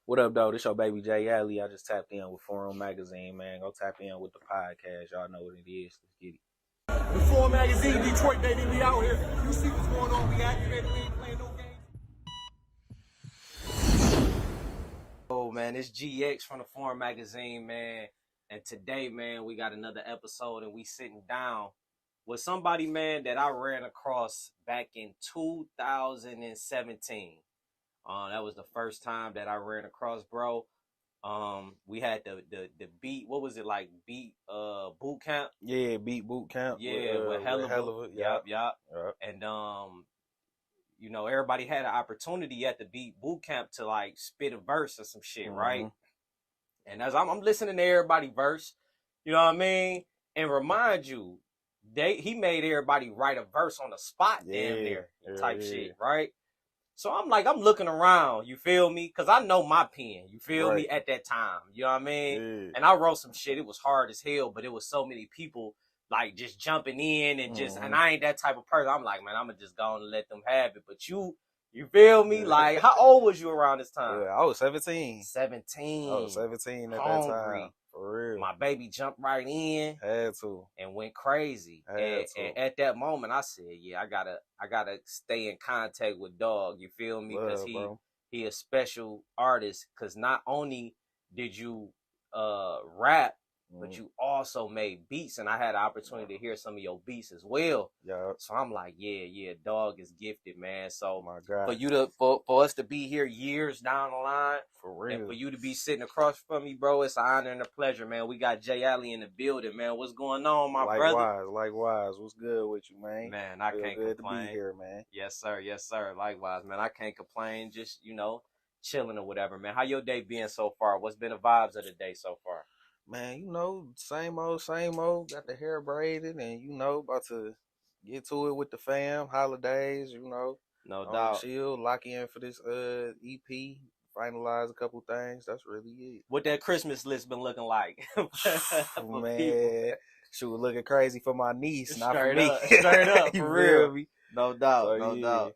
What up, though? This your baby Jay Alley. I just tapped in with Forum Magazine, man. Go tap in with the podcast. Y'all know what it is. Let's get it. The Forum Magazine, Detroit, baby, we out here. You see what's going on. We activated. We ain't playing no games. Oh, man, it's GX from the Forum Magazine, man. And today, man, we got another episode, and we sitting down with somebody, man, that I ran across back in 2017. That was the first time that I ran across, bro. We had the beat. What was it like? Beat boot camp. Yeah, beat boot camp. Yeah, with Hell of it. Yep. And you know, everybody had an opportunity at the beat boot camp to like spit a verse or some shit, right? And as I'm listening to everybody verse, you know what I mean, and remind you, he made everybody write a verse on the spot, damn near type shit, right? So I'm looking around, you feel me? Because I know my pen, you feel me, at that time. You know what I mean? Yeah. And I wrote some shit. It was hard as hell, but it was so many people, like, just jumping in and just, and I ain't that type of person. I'm like, man, I'm going to just go and let them have it. But you feel me? Like, how old was you around this time? I was 17. 17. I was 17 at Hungry. that time. For real. My baby jumped right in. Had to. And went crazy. And at that moment, I said, yeah, I gotta stay in contact with Dog. You feel me? Because he a special artist. Because not only did you rap, but you also made beats, and I had the opportunity to hear some of your beats as well. Yeah. So I'm like, yeah, Dog is gifted, man. So my God. for you for us to be here years down the line, for real, and for you to be sitting across from me, bro, it's an honor and a pleasure, man. We got Jay Alley in the building, man. What's going on, my brother? Likewise. What's good with you, man? Man, I can't good complain. To be here, man. Yes, sir. Likewise, man. I can't complain. Just, you know, chilling or whatever, man. How your day been so far? What's been the vibes of the day so far? Man, you know, same old. Got the hair braided, and you know, about to get to it with the fam. Holidays, you know, no doubt. Chill, lock in for this EP, finalize a couple things. That's really it. What that Christmas list been looking like? Man, she was looking crazy for my niece, not for me. Straight up, for real. Me? No doubt, no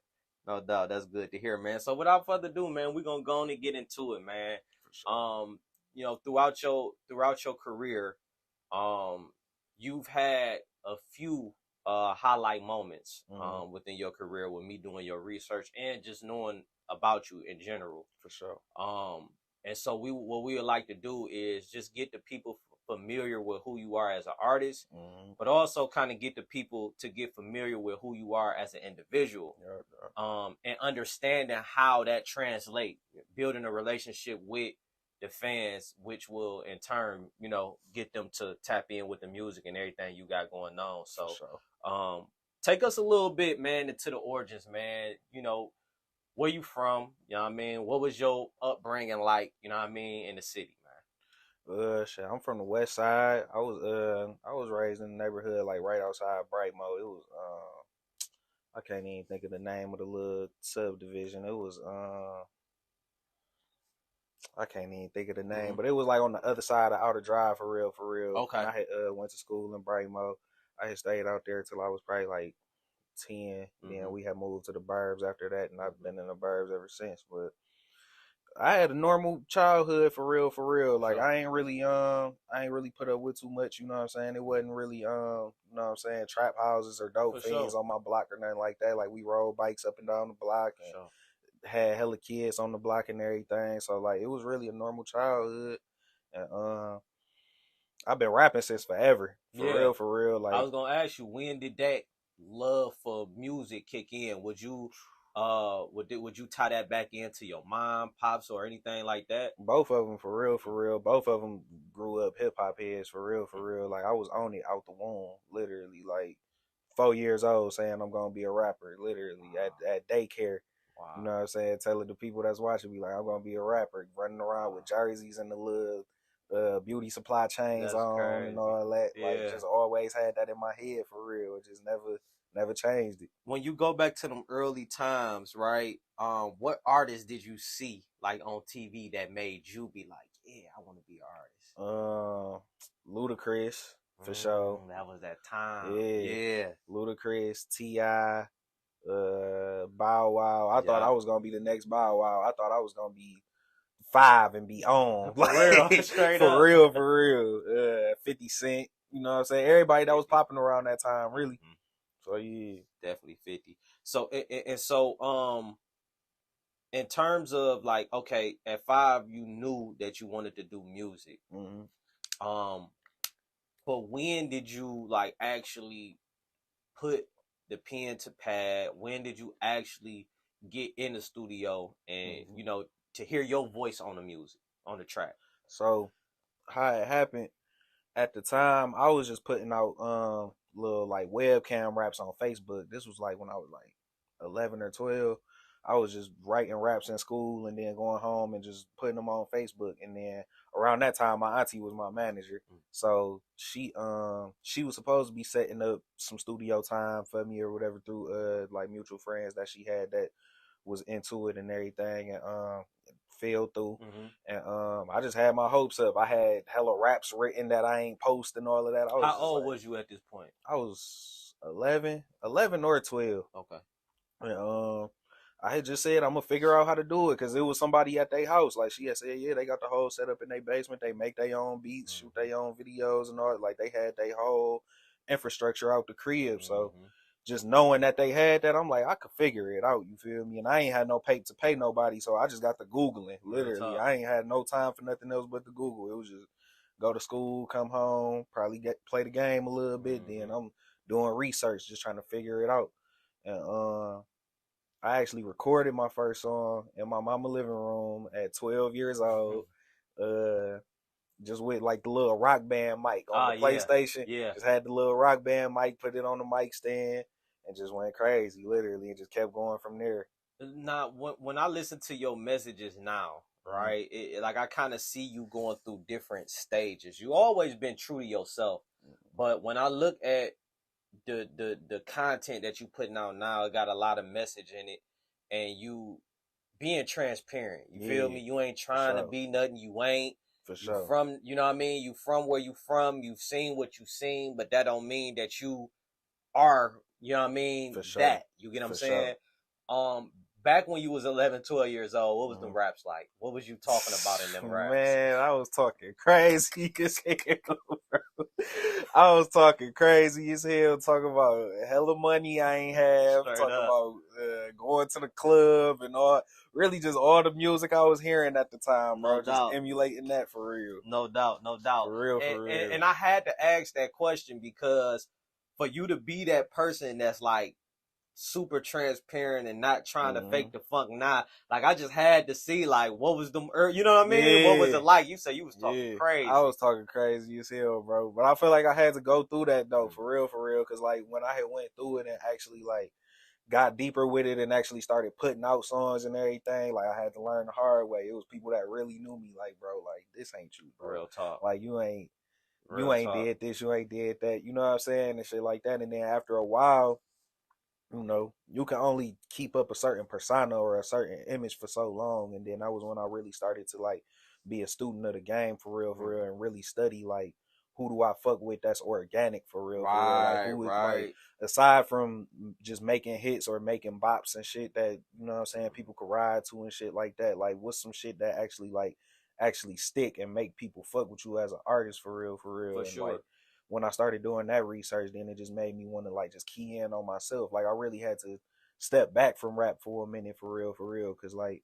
doubt. That's good to hear, man. So without further ado, man, we're gonna go on and get into it, man. For sure. You know, throughout your career, you've had a few highlight moments within your career with me doing your research and just knowing about you in general. For sure. And so what we would like to do is just get the people familiar with who you are as an artist, but also kind of get the people to get familiar with who you are as an individual, and understanding how that translates, building a relationship with the fans, which will in turn, you know, get them to tap in with the music and everything you got going on. So, take us a little bit, man, into the origins, man. You know, where you from? You know what I mean? What was your upbringing like? You know what I mean, in the city, man? Shit, I'm from the west side. I was raised in the neighborhood like right outside Brightmo. It was I can't even think of the name of the little subdivision. It was I can't even think of the name, but it was like on the other side of Outer Drive for real. Okay. And I had went to school in Brightmo. I had stayed out there till I was probably like 10. Then we had moved to the burbs after that, and I've been in the burbs ever since. But I had a normal childhood for real. Like I ain't really put up with too much, you know what I'm saying? It wasn't really you know what I'm saying, trap houses or dope fiends on my block or nothing like that. Like we rode bikes up and down the block and had hella kids on the block and everything. So like it was really a normal childhood. And I've been rapping since forever. For real. Like I was gonna ask you, when did that love for music kick in? Would you tie that back into your mom, pops, or anything like that? Both of them, for real. Both of them grew up hip hop heads, for real. Like I was on it out the womb, literally. Like 4 years old, saying I'm gonna be a rapper, literally at daycare. Wow. You know what I'm saying? Telling the people that's watching me like I'm gonna be a rapper, running around with jerseys and the little beauty supply chains on and all that. Yeah. Like just always had that in my head for real. It just never changed it. When you go back to them early times, right? What artists did you see like on TV that made you be like, yeah, I want to be an artist? Ludacris, for sure. That was that time. Yeah. Ludacris, T.I., Bow Wow. I thought I was gonna be the next Bow Wow. I thought I was gonna be 5 and be on. For real, straight for up. real, for real. 50 Cent, you know what I'm saying? Everybody that was popping around that time, really. Mhm. So yeah, Definitely 50. So and so in terms of like, okay, at 5 you knew that you wanted to do music. But when did you like actually put the pen to pad? When did you actually get in the studio and to hear your voice on the music, on the track? So how it happened at the time, I was just putting out little like webcam raps on Facebook. This was like when I was like 11 or 12. I was just writing raps in school and then going home and just putting them on Facebook. And then around that time, my auntie was my manager, so she was supposed to be setting up some studio time for me or whatever through like mutual friends that she had that was into it and everything, and fell through. And I just had my hopes up. I had hella raps written that I ain't posting, all of that. How old was you at this point? I was 11 or 12. Okay. And I had just said I'm gonna figure out how to do it because it was somebody at their house. Like she had said, yeah, they got the whole setup in their basement. They make their own beats, shoot their own videos and all. Like they had their whole infrastructure out the crib. So just knowing that they had that, I'm like, I could figure it out. You feel me? And I ain't had no pay to pay nobody, so I just got to Googling. Literally, I ain't had no time for nothing else but to Google. It was just go to school, come home, probably play the game a little bit. Then I'm doing research, just trying to figure it out. And I actually recorded my first song in my mama living room at 12 years old. Just with like the little Rock Band mic on the PlayStation. Yeah. Just had the little Rock Band mic, put it on the mic stand, and just went crazy, literally, and just kept going from there. Now, when I listen to your messages now, right, like I kind of see you going through different stages. You always been true to yourself, but when I look at the content that you putting out now, it got a lot of message in it, and you being transparent. You feel me? You ain't trying to be nothing you ain't. For sure. You from, you know what I mean? You from where you from. You've seen what you seen, but that don't mean that you are, you know what I mean? For sure. That. You get what I'm saying? Back when you was 11, 12 years old, what was them raps like? What was you talking about in them raps? Man, I was talking crazy as hell, bro. I was talking crazy as hell, talking about hella money I ain't have, talking about going to the club and all, really just all the music I was hearing at the time, bro. Just emulating that for real. No doubt, no doubt. For real, for real. And I had to ask that question because for you to be that person that's like super transparent and not trying to fake the funk, like I just had to see like what was them, you know what I mean? What was it like? You said you was talking crazy. I was talking crazy as hell, bro. But I feel like I had to go through that though, for real, because like when I had went through it and actually like got deeper with it and actually started putting out songs and everything, like I had to learn the hard way. It was people that really knew me, like, bro, like this ain't you, bro. Real talk. Like you ain't did this, you ain't did that, you know what I'm saying, and shit like that. And then after a while, you know, you can only keep up a certain persona or a certain image for so long. And then that was when I really started to like be a student of the game for real, and really study like who do I fuck with that's organic for real, right, for real. Like, right. Like, aside from just making hits or making bops and shit that, you know what I'm saying, people could ride to and shit like that. Like what's some shit that actually stick and make people fuck with you as an artist for real. For and sure. Like, when I started doing that research, then it just made me want to like just key in on myself. Like I really had to step back from rap for a minute for real. Cause like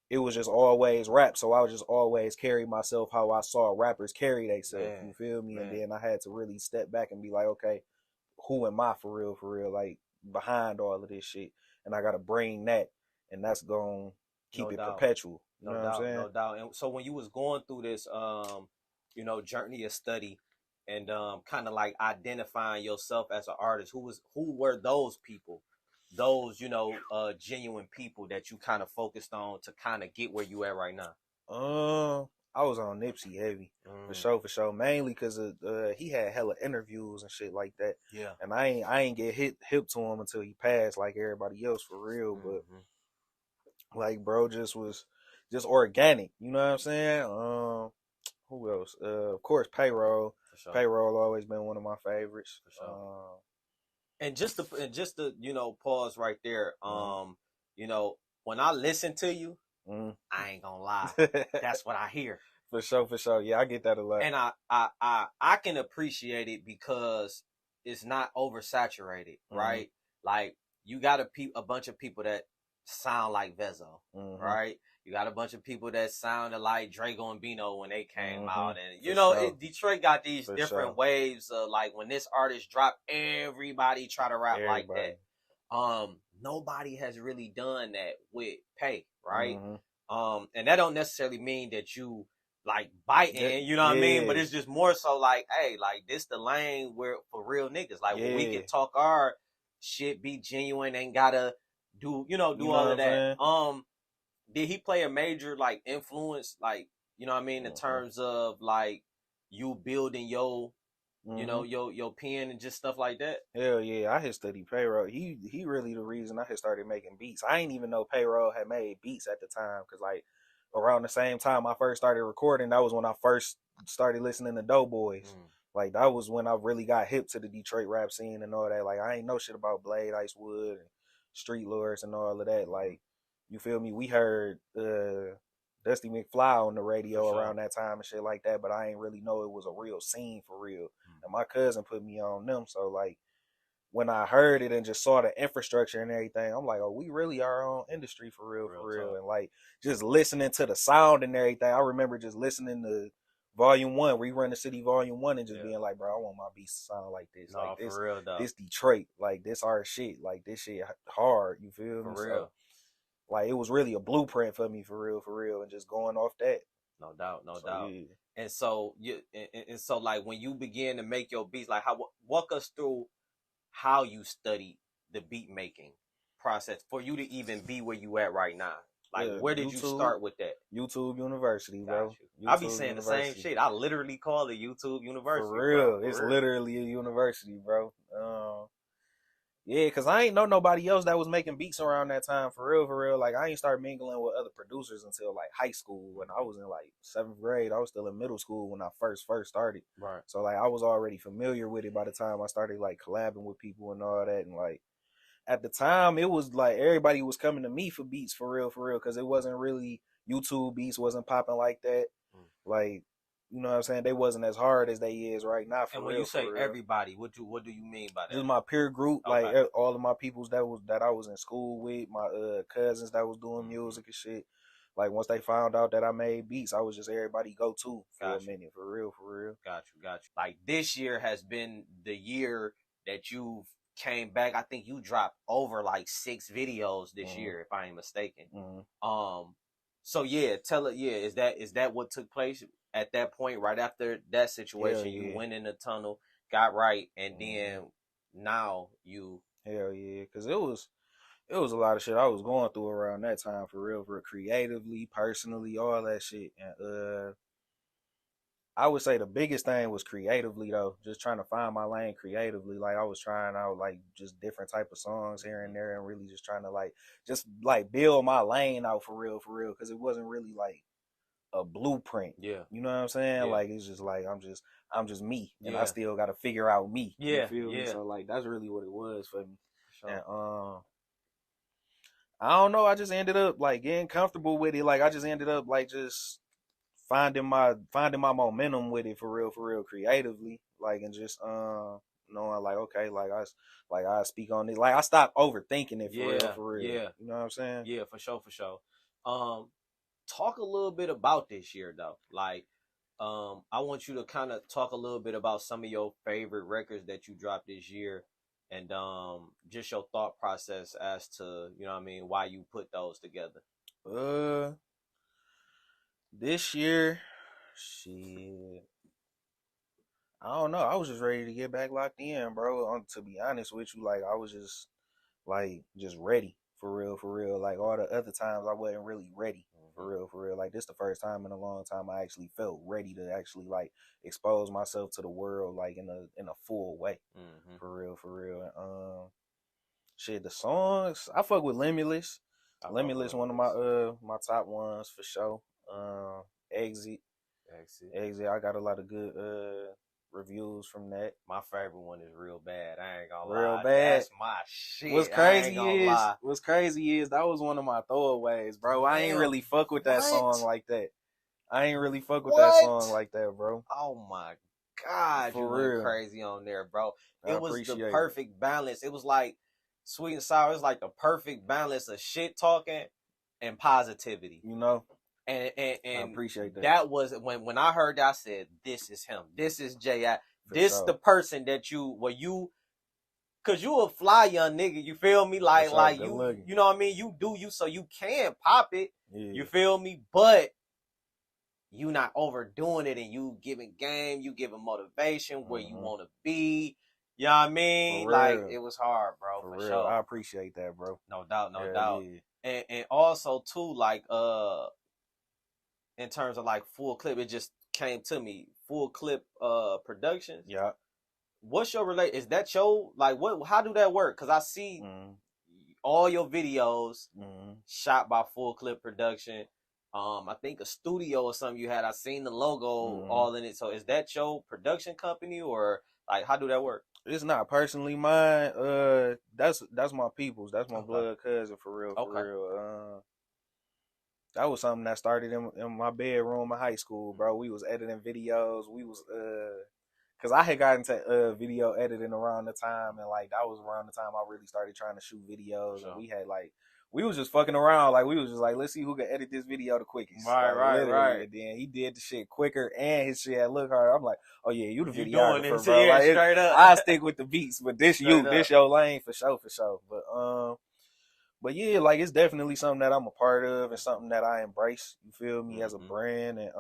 it was just always rap. So I would just always carry myself how I saw rappers carry themselves. You feel me? Man. And then I had to really step back and be like, okay, who am I for real? Like behind all of this shit. And I got to bring that, and that's going to keep it perpetual. You know what I'm saying? No doubt. And so when you was going through this, you know, journey of study, and kind of like identifying yourself as an artist, who were those people, those, you know, genuine people that you kind of focused on to kind of get where you at right now? I was on Nipsey heavy, for sure, mainly because he had hella interviews and shit like that. Yeah. And I ain't get hip to him until he passed, like everybody else for real. But like, bro, just was just organic. You know what I'm saying? Who else? Of course, Payroll. Sure. Payroll always been one of my favorites. For sure. And just to you know, pause right there. You know, when I listen to you, I ain't gonna lie. That's what I hear. For sure. Yeah, I get that a lot. And I can appreciate it because it's not oversaturated, right? Like you got a bunch of people that sound like Vezo, right? You got a bunch of people that sounded like Drago and Bino when they came out, and you know, Detroit got these different waves of like when this artist dropped, everybody try to rap like that. Nobody has really done that with Pay, right? And that don't necessarily mean that you like biting, you know what I mean? But it's just more so like, hey, like this the lane where for real niggas, like when we can talk our shit, be genuine, ain't gotta do, all of that. Did he play a major like influence, like, you know what I mean, in terms of like you building your, you know, your pen and just stuff like that? Hell yeah, I had studied Payroll. He really the reason I had started making beats. I ain't even know Payroll had made beats at the time, because like around the same time I first started recording, that was when I first started listening to Doughboys. Like that was when I really got hip to the Detroit rap scene and all that. Like I ain't know shit about Blade, Icewood, and Street Lords and all of that. Like, you feel me? We heard Dusty McFly on the radio around that time and shit like that, but I ain't really know it was a real scene for real. And my cousin put me on them, so like when I heard it and just saw the infrastructure and everything, I'm like, oh, we really are our own industry for real. And like just listening to the sound and everything, I remember just listening to Volume 1, Rerun the City Volume 1, and just being like, bro, I want my beats to sound like this. Like this, for real, dog. This Detroit, like this our shit. Like this shit hard, you feel me? For real. So, like it was really a blueprint for me for real, and just going off that. No doubt. Yeah. And so so like when you begin to make your beats, like walk us through how you studied the beat making process for you to even be where you at right now. Like where did you start with that? YouTube University, bro. I be saying the same shit. I literally call it YouTube University. For real. It's literally a university, bro. Yeah, because I ain't know nobody else that was making beats around that time, for real. Like, I ain't started mingling with other producers until, like, high school. When I was in, like, 7th grade, I was still in middle school when I first started. Right. So, like, I was already familiar with it by the time I started, like, collabing with people and all that. And, like, at the time, it was, like, everybody was coming to me for beats, for real, because it wasn't really, YouTube beats wasn't popping like that. Like, you know what I'm saying? They wasn't as hard as they is right now. And when you say everybody, what do you mean by that? Just my peer group, like all of my peoples that I was in school with, my cousins that was doing music and shit. Like once they found out that I made beats, I was just everybody go to for a minute, for real. Got you. Like this year has been the year that you've came back. I think you dropped over like 6 videos this year, if I ain't mistaken. So yeah, is that what took place? At that point, right after that situation, you went in the tunnel, got right, and then now you... Hell yeah, because it was a lot of shit I was going through around that time, for real, creatively, personally, all that shit. And I would say the biggest thing was creatively, though, just trying to find my lane creatively. Like I was trying out like just different type of songs here and there, and really just trying to like build my lane out for real, because it wasn't really like a blueprint. Yeah. You know what I'm saying? Yeah. Like it's just like I'm just me, and I still got to figure out me. Yeah. You feel me? Yeah. So like that's really what it was for me. Sure. And I don't know, I just ended up like getting comfortable with it. Like I just ended up like just finding my momentum with it for real creatively, like, and just knowing like, okay, like I speak on it, like I stopped overthinking it for real. Yeah. You know what I'm saying? Yeah, for sure. Talk a little bit about this year, though. Like, I want you to kind of talk a little bit about some of your favorite records that you dropped this year, and just your thought process as to, you know what I mean, why you put those together. This year, shit, I don't know. I was just ready to get back locked in, bro. To be honest with you, like I was just ready for real. Like all the other times, I wasn't really ready. For real. Like this the first time in a long time I actually felt ready to actually like expose myself to the world, like in a full way. For real. Shit, the songs I fuck with Limitless. Limitless, one of my top ones for sure. Exit. I got a lot of good reviews from that. My favorite one is Real Bad. I ain't gonna Real lie. Bad. That's my shit. What's crazy is that was one of my throwaways, bro. I ain't really fuck with that song like that. That song like that, bro. Oh my God, For you real. went crazy on there, bro. I It was the appreciate perfect balance. It was like Sweet and Sour. It was like the perfect balance of shit talking and positivity. You know? And I appreciate that. That was when I heard that, I said, this is him. This is J.I. For This sure. the person that cause you a fly young nigga, you feel me? Like good you looking. you know what I mean? You do you so you can pop it. Yeah. You feel me? But you not overdoing it, and you giving game, you giving motivation where you want to be. You know what I mean? For Like real. it was hard, bro. For For real. sure. I appreciate that, bro. No doubt, no Hell doubt. yeah. And also too, like in terms of like Full Clip, it just came to me. Full Clip Productions. Yeah. What's your is that your like how do that work? Cause I see all your videos shot by Full Clip Production. I think a studio or something you had. I seen the logo all in it. So is that your production company, or like how do that work? It's not personally mine. That's my people's. That's my blood cousin for real. For real. That was something that started in my bedroom in high school, bro. We was editing videos. We was cause I had gotten to video editing around the time, and like that was around the time I really started trying to shoot videos. Sure. And we was just fucking around. Like we was just like, let's see who can edit this video the quickest. Right. And then he did the shit quicker, and his shit had look hard. I'm like, oh yeah, you the videographer, doing this, bro. yeah, Like, straight up. I stick with the beats, but this Straight your lane for sure. But yeah, like it's definitely something that I'm a part of and something that I embrace. You feel me, as a brand, and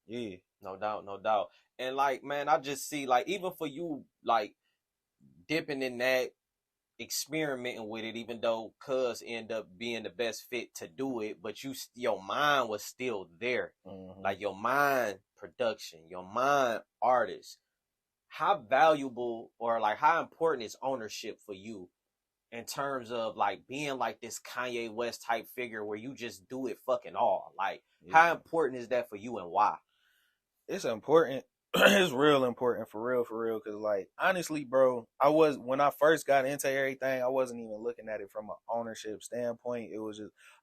yeah, no doubt. And like, man, I just see like even for you, like dipping in that, experimenting with it, even though Cuz end up being the best fit to do it, but your mind was still there, like your mind production, your mind artist. How valuable or like how important is ownership for you? In terms of like being like this Kanye West type figure where you just do it fucking all. Like, how important is that for you and why? It's important. It's real important for real. Cause like, honestly, bro, when I first got into everything, I wasn't even looking at it from an ownership standpoint. It was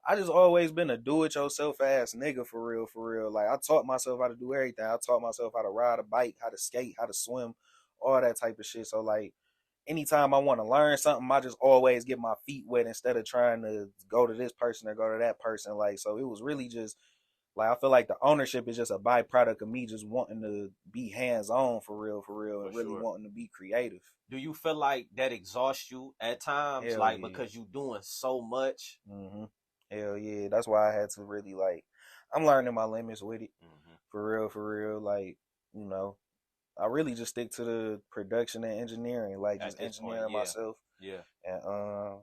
I just always been a do-it-yourself ass nigga for real. Like I taught myself how to do everything. I taught myself how to ride a bike, how to skate, how to swim, all that type of shit. So like, anytime I want to learn something, I just always get my feet wet instead of trying to go to this person or go to that person. Like, so it was really just like, I feel like the ownership is just a byproduct of me just wanting to be hands-on for real, and really wanting to be creative. Do you feel like that exhausts you at times? Hell like, yeah. Because you doing so much? Hell yeah. That's why I had to really like, I'm learning my limits with it. For real. Like, you know, I really just stick to the production and engineering, like just engineering myself. Yeah. And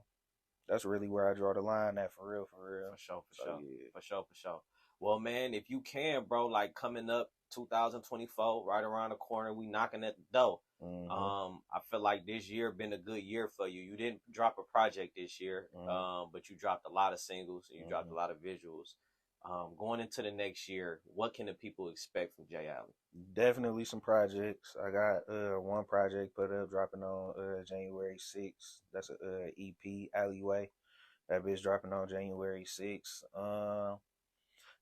that's really where I draw the line at for real. For sure. Well, man, if you can, bro, like coming up 2024, right around the corner, we knocking at the door. I feel like this year been a good year for you. You didn't drop a project this year, but you dropped a lot of singles and you dropped a lot of visuals. Going into the next year, what can the people expect from Jay Allen? Definitely some projects. I got one project put up, dropping on January 6th. That's a EP, Alleyway. That bitch dropping on January 6th.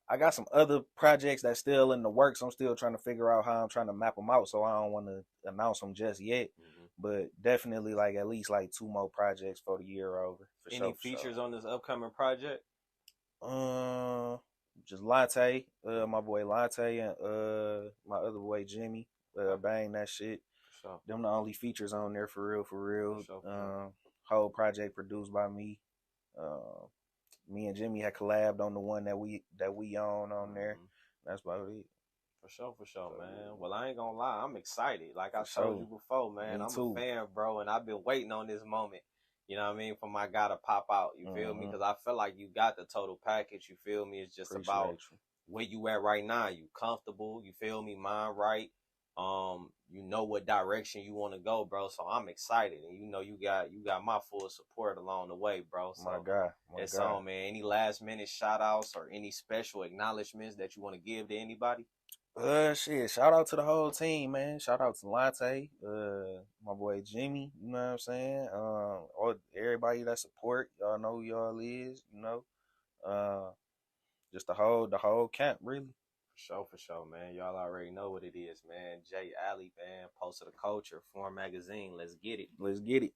I got some other projects that's still in the works. I'm still trying to figure out how I'm trying to map them out, so I don't want to announce them just yet. But definitely like at least like 2 more projects for the year over. Any features on this upcoming project? Just Latte, my boy Latte, and my other boy Jimmy. Bang that shit. Sure. Them the only features on there for real. For sure. Whole project produced by me. Me and Jimmy had collabed on the one that we own on there. That's about it. For sure, man. Well, I ain't gonna lie, I'm excited. Like I told you before, man, I'm a fan, bro, and I've been waiting on this moment. You know what I mean? For my guy to pop out. You feel me? Because I feel like you got the total package. You feel me? It's just about where you at right now. You comfortable? You feel me? Mind right? You know what direction you want to go, bro. So I'm excited, and you know you got my full support along the way, bro. So my God. It's on, man. Any last minute shout outs or any special acknowledgments that you want to give to anybody? Shit. Shout out to the whole team, man. Shout out to Latte, my boy Jimmy. You know what I'm saying? All everybody that support, y'all know who y'all is. You know, just the whole camp, really. For sure, man. Y'all already know what it is, man. Jay Alley, man. Post of the Culture, Forum Magazine. Let's get it. Let's get it.